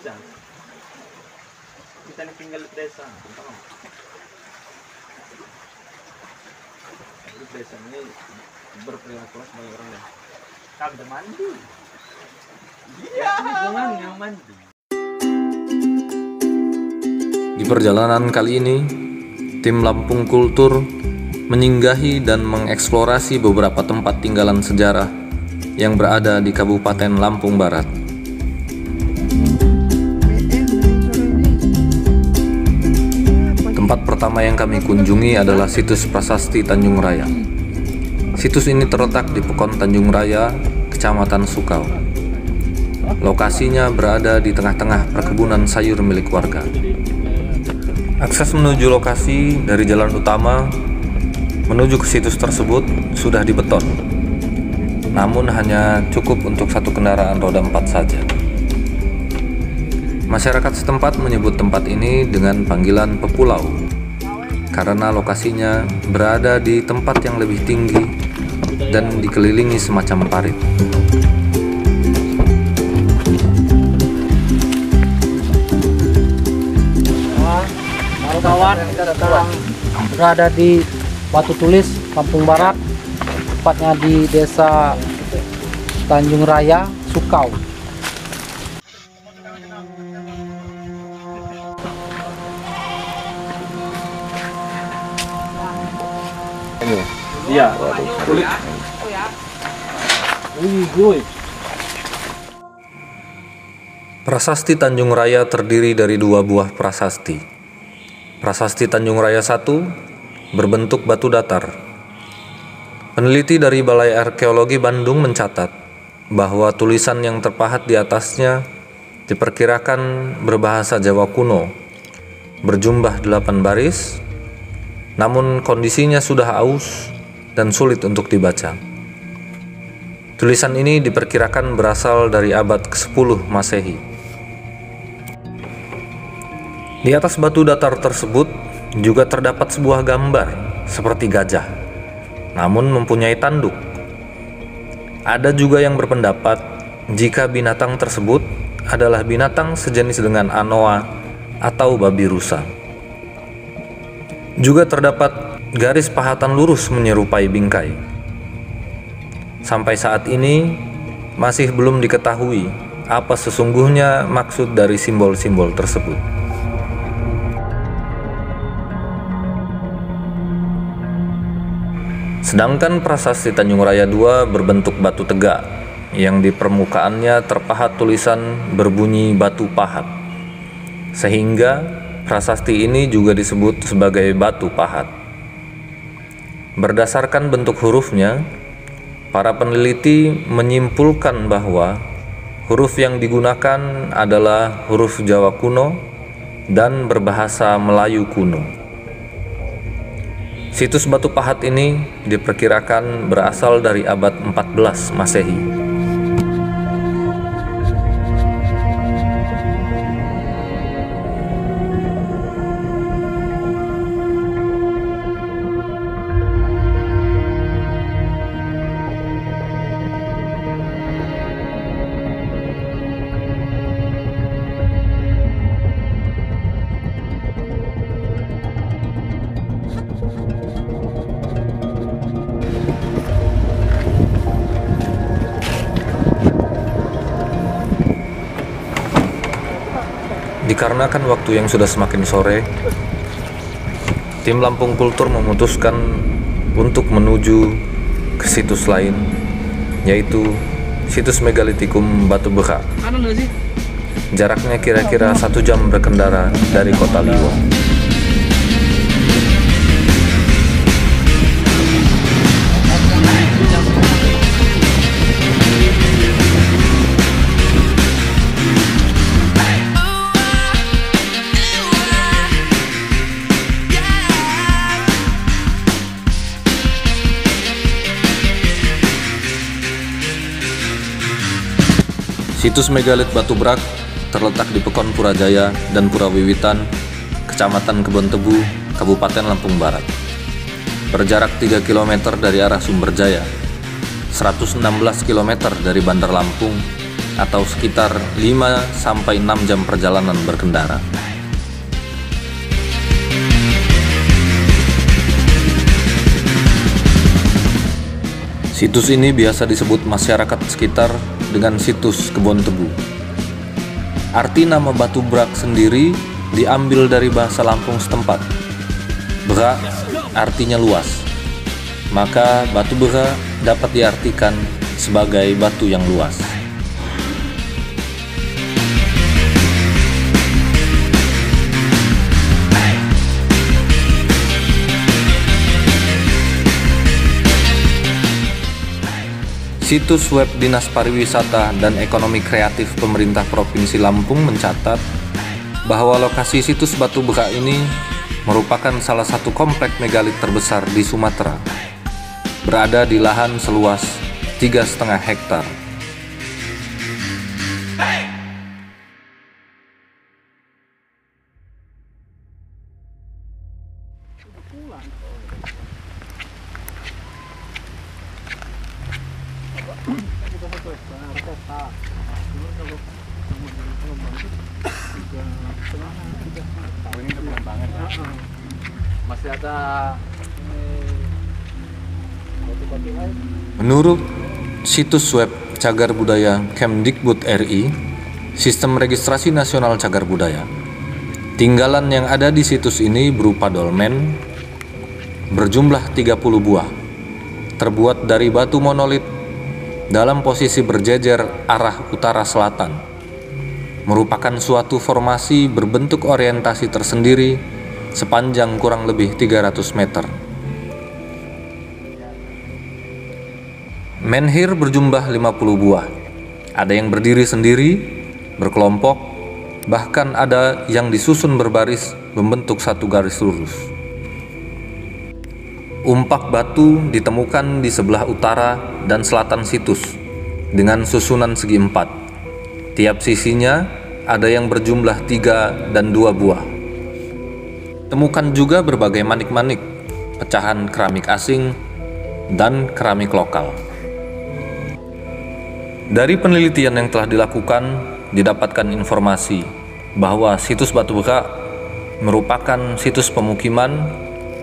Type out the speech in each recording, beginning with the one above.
bisa. Kita ini tinggal di desa, paham? Di desa ini berperilaku sebagai orang yang kagak mandi. Iya. Lingkungan yang mandi. Di perjalanan kali ini, tim Lampung Kultur menyinggahi dan mengeksplorasi beberapa tempat tinggalan sejarah yang berada di Kabupaten Lampung Barat. Tempat pertama yang kami kunjungi adalah situs Prasasti Tanjung Raya. Situs ini terletak di Pekon Tanjung Raya, Kecamatan Sukau. Lokasinya berada di tengah-tengah perkebunan sayur milik warga. Akses menuju lokasi dari jalan utama menuju ke situs tersebut sudah dibeton, namun hanya cukup untuk satu kendaraan roda 4 saja. Masyarakat setempat menyebut tempat ini dengan panggilan Pepulau karena lokasinya berada di tempat yang lebih tinggi dan dikelilingi semacam parit. Kawan, kita berada di Batu Tulis, Lampung Barat, tepatnya di Desa Tanjung Raya, Sukau. Iya, kulit. Prasasti Tanjung Raya terdiri dari 2 buah prasasti. Prasasti Tanjung Raya 1 berbentuk batu datar. Peneliti dari Balai Arkeologi Bandung mencatat bahwa tulisan yang terpahat di atasnya diperkirakan berbahasa Jawa kuno, berjumlah 8 baris, namun kondisinya sudah aus dan sulit untuk dibaca. Tulisan ini diperkirakan berasal dari abad ke-10 Masehi. Di atas batu datar tersebut juga terdapat sebuah gambar seperti gajah, namun mempunyai tanduk. Ada juga yang berpendapat jika binatang tersebut adalah binatang sejenis dengan anoa atau babi rusa. Juga terdapat garis pahatan lurus menyerupai bingkai. Sampai saat ini masih belum diketahui apa sesungguhnya maksud dari simbol-simbol tersebut. Sedangkan Prasasti Tanjung Raya 2 berbentuk batu tegak yang di permukaannya terpahat tulisan berbunyi batu pahat, sehingga prasasti ini juga disebut sebagai batu pahat. Berdasarkan bentuk hurufnya, para peneliti menyimpulkan bahwa huruf yang digunakan adalah huruf Jawa kuno dan berbahasa Melayu kuno. Situs batu pahat ini diperkirakan berasal dari abad 14 Masehi. Dikarenakan waktu yang sudah semakin sore, tim Lampung Kultur memutuskan untuk menuju ke situs lain, yaitu situs Megalitikum Batu Beka. Jaraknya kira-kira 1 jam berkendara dari kota Liwa. Situs Megalit Batu Brak terletak di Pekon Purajaya dan Pura Wiwitan, Kecamatan Kebon Tebu, Kabupaten Lampung Barat. Berjarak 3 km dari arah Sumberjaya, 116 km dari Bandar Lampung, atau sekitar 5-6 jam perjalanan berkendara. Situs ini biasa disebut masyarakat sekitar dengan situs Kebon Tebu. Arti nama Batu Berak sendiri diambil dari bahasa Lampung setempat. Berak artinya luas, maka Batu Berak dapat diartikan sebagai batu yang luas. Situs web Dinas Pariwisata dan Ekonomi Kreatif Pemerintah Provinsi Lampung mencatat bahwa lokasi situs Batu Berak ini merupakan salah satu komplek megalit terbesar di Sumatera, berada di lahan seluas 3,5 hektar. Masih ada Menurut situs web Cagar Budaya Kemdikbud RI, Sistem Registrasi Nasional Cagar Budaya, tinggalan yang ada di situs ini berupa dolmen berjumlah 30 buah, terbuat dari batu monolit dalam posisi berjejer arah utara selatan, merupakan suatu formasi berbentuk orientasi tersendiri sepanjang kurang lebih 300 meter. Menhir berjumlah 50 buah, ada yang berdiri sendiri, berkelompok, bahkan ada yang disusun berbaris membentuk satu garis lurus. Umpak batu ditemukan di sebelah utara dan selatan situs dengan susunan segi 4. Tiap sisinya ada yang berjumlah 3 dan 2 buah. Temukan juga berbagai manik-manik, pecahan keramik asing, dan keramik lokal. Dari penelitian yang telah dilakukan, didapatkan informasi bahwa situs Batu Berak merupakan situs pemukiman,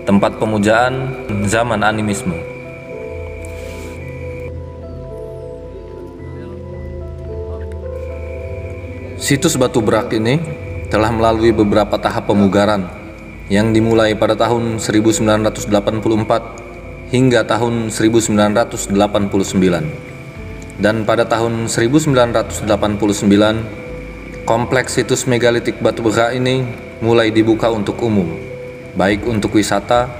tempat pemujaan zaman animisme. Situs Batu Berak ini telah melalui beberapa tahap pemugaran yang dimulai pada tahun 1984 hingga tahun 1989. Dan pada tahun 1989, kompleks situs megalitik Batu Berak ini mulai dibuka untuk umum, baik untuk wisata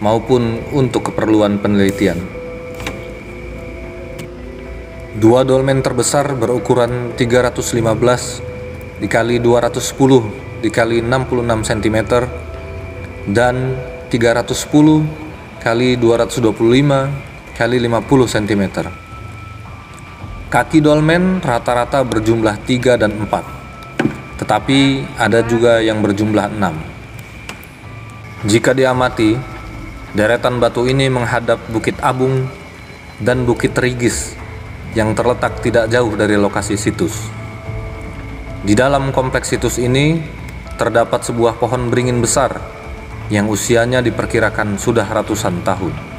maupun untuk keperluan penelitian. Dua dolmen terbesar berukuran 315 dikali 210 dikali 66 cm dan 310 kali 225 kali 50 cm. Kaki dolmen rata-rata berjumlah 3 dan 4, tetapi ada juga yang berjumlah 6. Jika diamati, deretan batu ini menghadap Bukit Abung dan Bukit Rigis yang terletak tidak jauh dari lokasi situs. Di dalam kompleks situs ini terdapat sebuah pohon beringin besar yang usianya diperkirakan sudah ratusan tahun.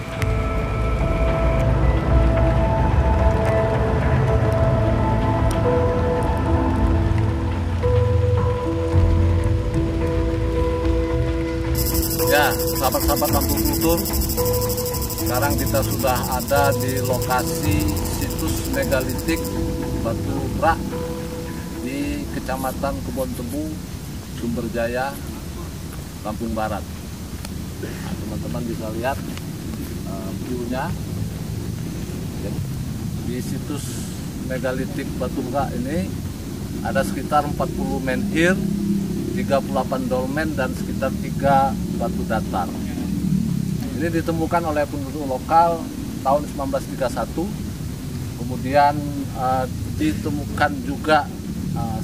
Ya, sahabat-sahabat Lampung Kultur, sekarang kita sudah ada di lokasi situs megalitik Batu Berak di Kecamatan Kebon Tebu, Sumberjaya, Lampung Barat. Nah, teman-teman bisa lihat view-nya. Di situs megalitik Batu Berak ini ada sekitar 40 menhir, 38 dolmen dan sekitar 3 batu datar. Ini ditemukan oleh penduduk lokal tahun 1931. Kemudian ditemukan juga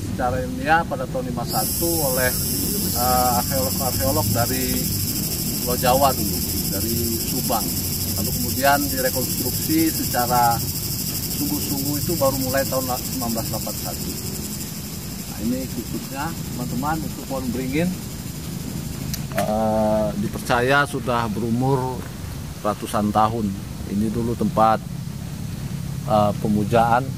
secara ilmiah pada tahun 51 oleh arkeolog dari Pulau Jawa dulu, dari Subang. Lalu kemudian direkonstruksi secara sungguh-sungguh itu baru mulai tahun 1981. Nah, ini situsnya teman-teman, itu pohon beringin. Dipercaya sudah berumur ratusan tahun. Ini dulu tempat pemujaan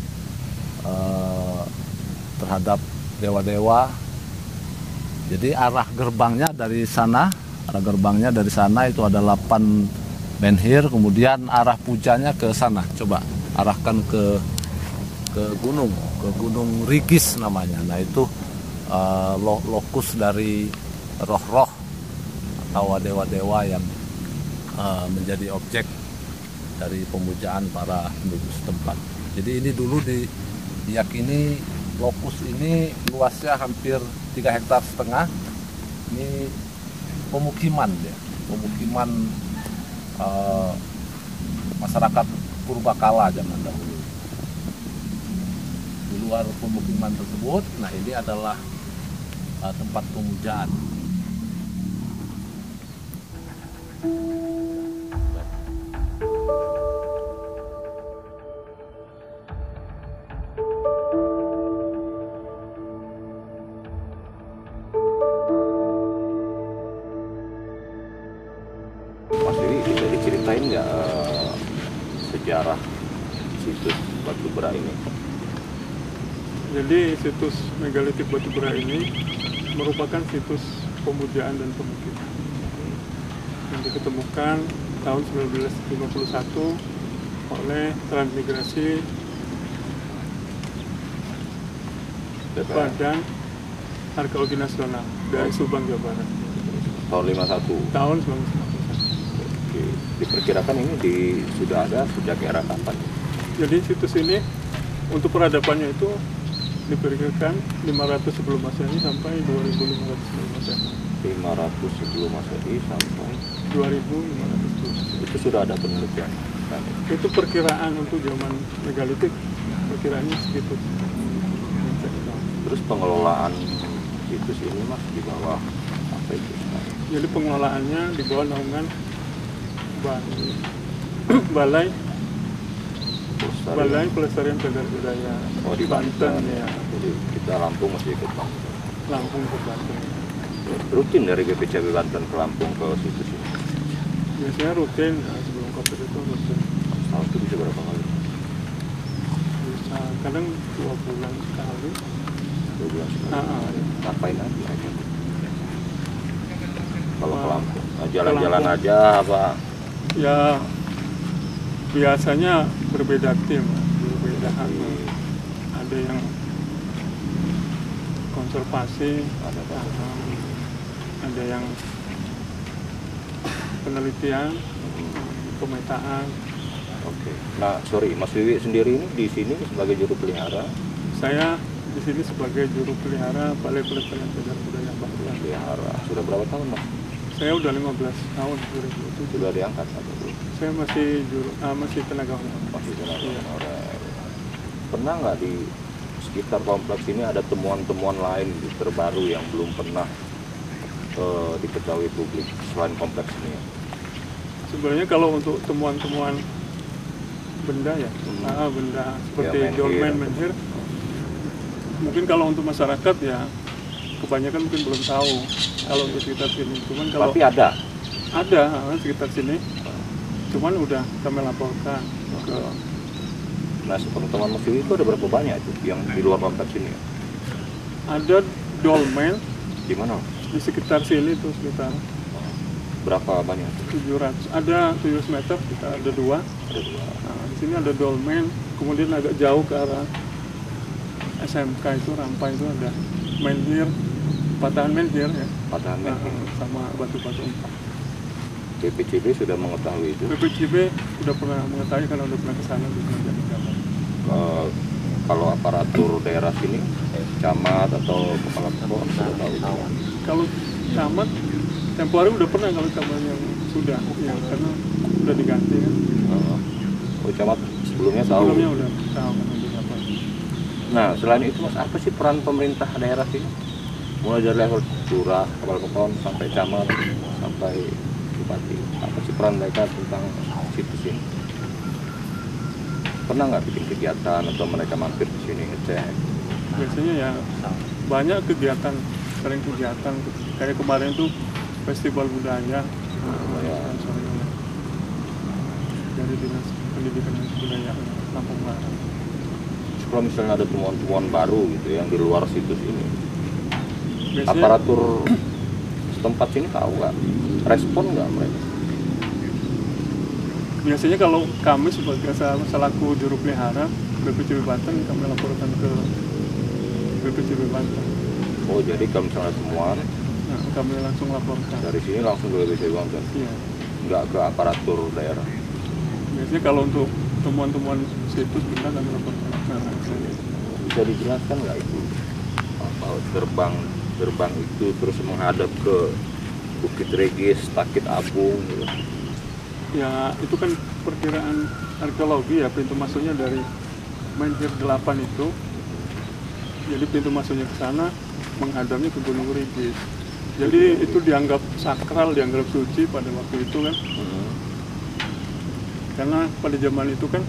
terhadap dewa-dewa. Jadi arah gerbangnya dari sana itu ada 8 menhir, kemudian arah pujanya ke sana. Coba arahkan ke gunung Rigis namanya. Nah itu lokus dari roh-roh atau dewa-dewa yang menjadi objek dari pemujaan para penduduk setempat. Jadi ini dulu diyakini lokus ini luasnya hampir 3,5 hektar. Ini pemukiman ya, pemukiman masyarakat purbakala zaman dahulu. Di luar pemukiman tersebut, nah ini adalah tempat pemujaan. Mas Dewi, bisa diceritain nggak sejarah situs Batubara ini? Jadi situs megalitik Batubara ini merupakan situs pemujaan dan pemukiman yang diketemukan tahun 1951 oleh Transmigrasi Badan Arkeologi Nasional dari Subang, Jawa Barat. Tahun 51? Tahun 1951. Oke. Diperkirakan ini sudah ada sejak era kapan? Jadi situs ini untuk peradabannya itu diperkirakan 500 sebelum Masehi sampai 2500 sebelum Masehi. 500 sebelum Masehi sampai 2500 sebelum Masehi. itu sudah ada penelitian. Itu perkiraan untuk zaman megalitik, perkiraannya segitu. Terus pengelolaan situs ini Mas di bawah apa itu? Jadi pengelolaannya di bawah naungan Balai Pelestarian Cagar Budaya di Banten ya. Jadi kita Lampung masih ikut Banten. Lampung ke Banten. Rutin dari BPCB Banten ke Lampung ke situs ini? Biasanya rutin, nah, sebelum COVID itu rutin. Tahun itu bisa berapa kali? Bisa kadang 2 bulan sekali. 2 bulan sekali. Ya. Ngapain aja? Kalau ke Lampung, Ke jalan-jalan Lampung. aja apa? Ya biasanya berbeda tim, berbeda ada yang konservasi, ada yang penelitian, pemetaan. Oke. Nah, sorry, Mas Wiwi sendiri ini di sini sebagai juru pelihara. Saya di sini sebagai juru pelihara Balai Pelestarian Cagar Budaya Banten. Pelihara. Sudah berapa tahun, Mas? Saya udah 15 tahun 2007. Sudah diangkat atau belum? Saya masih tenaga honorer. Masih tenaga Iya. honorer. Pernah nggak di sekitar kompleks ini ada temuan-temuan lain terbaru yang belum pernah diketahui publik selain kompleks ini? Sebenarnya kalau untuk temuan-temuan benda ya, benda seperti Ya, menhir. dolmen, menhir, mungkin kalau untuk masyarakat ya kebanyakan mungkin belum tahu kalau untuk sekitar sini. Cuman kalau Tapi ada. sekitar sini, cuman udah kami laporkan ke. Nah, sepengetahuan Mas Wiwi itu ada berapa banyak itu yang di luar kompleks ini? Ada dolmen Di mana? di sekitar sini tuh sekitar Berapa banyak? 700, ada 700 meter, kita ada 2. Ada 2. Nah, di sini ada dolmen, kemudian agak jauh ke arah SMK itu Rampai itu ada menhir, patahan menhir ya. Patahan Nah, menhir. sama batu-batu empat. BPCB sudah mengetahui itu. BPCB udah pernah mengetahui karena udah pernah ke sana di jalan-jalan. Kalau aparatur daerah sini, camat atau kepala pokok sudah tahu. Kalau camat tempo hari udah pernah, kalau camat yang sudah ya, karena udah diganti kan. Camat sebelumnya tahu. Sebelumnya udah tahu kan untuk apa. Nah, selain itu Mas, apa sih peran pemerintah daerah sini? Mulai dari level lurah, kepala pokok, sampai camat, sampai bupati. Apa sih peran mereka tentang situs ini? Pernah nggak bikin kegiatan atau mereka mampir di sini ngecek? Biasanya ya banyak kegiatan, sering kegiatan kayak kemarin tuh festival budaya dan sorenya dari Dinas Pendidikan dan Kebudayaan Lampung Barat. Kalau misalnya ada temuan-temuan baru gitu yang di luar situs ini, Biasanya aparatur setempat sini tahu nggak? Respon nggak mereka? biasanya kalau kami sebagai selaku juru pelihara BPCB Banten, kami laporkan ke BPCB Banten. Oh, jadi kalau misalnya temuan Nah, kami langsung laporkan. dari sini langsung ke BPCB Banten, Iya. nggak ke aparatur daerah. Biasanya kalau untuk temuan-temuan situs benda kami laporkan. Bisa dijelaskan nggak itu apa gerbang itu terus menghadap ke Bukit Regis, Takit Abung gitu. Ya itu kan perkiraan arkeologi ya, pintu masuknya dari Menhir 8 itu. Jadi pintu masuknya ke sana menghadapnya ke Gunung Regis. Jadi itu dianggap sakral, dianggap suci pada waktu itu kan. Karena pada zaman itu kan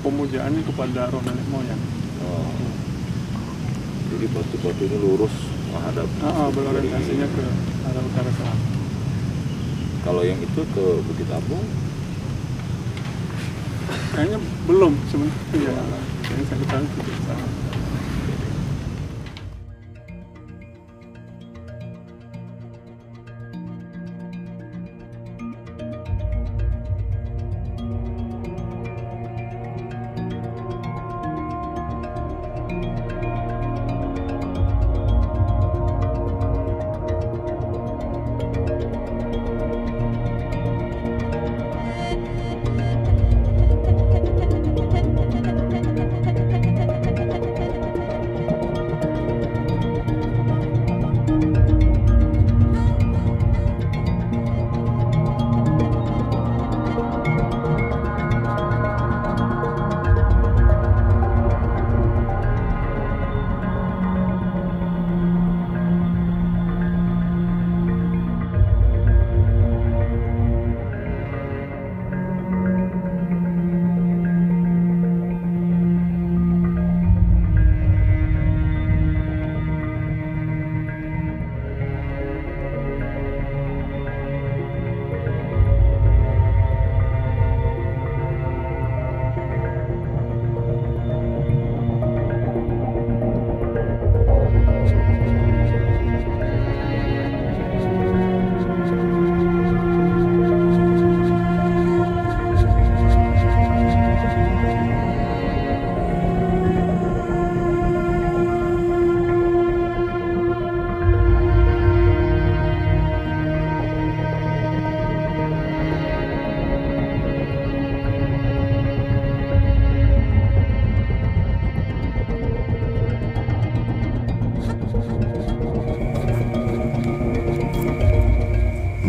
pemujaannya kepada roh nenek moyang. Oh. Jadi batu-batu ini lurus menghadap. Berorientasinya ke arah utara selatan. Kalau yang itu ke Bukit Abung, Kayaknya belum sebenarnya. Ya, yang saya tahu tidak sana.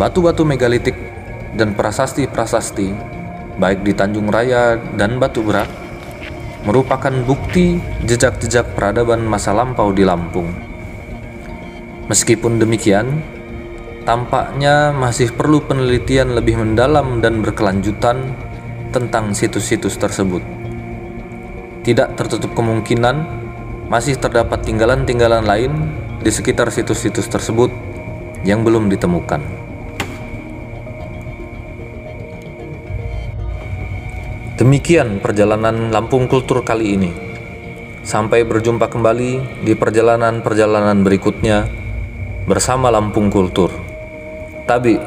Batu-batu megalitik dan prasasti-prasasti, baik di Tanjung Raya dan Batu Berak, merupakan bukti jejak-jejak peradaban masa lampau di Lampung. Meskipun demikian, tampaknya masih perlu penelitian lebih mendalam dan berkelanjutan tentang situs-situs tersebut. Tidak tertutup kemungkinan masih terdapat tinggalan-tinggalan lain di sekitar situs-situs tersebut yang belum ditemukan. Demikian perjalanan Lampung Kultur kali ini. Sampai berjumpa kembali di perjalanan-perjalanan berikutnya bersama Lampung Kultur. Tabi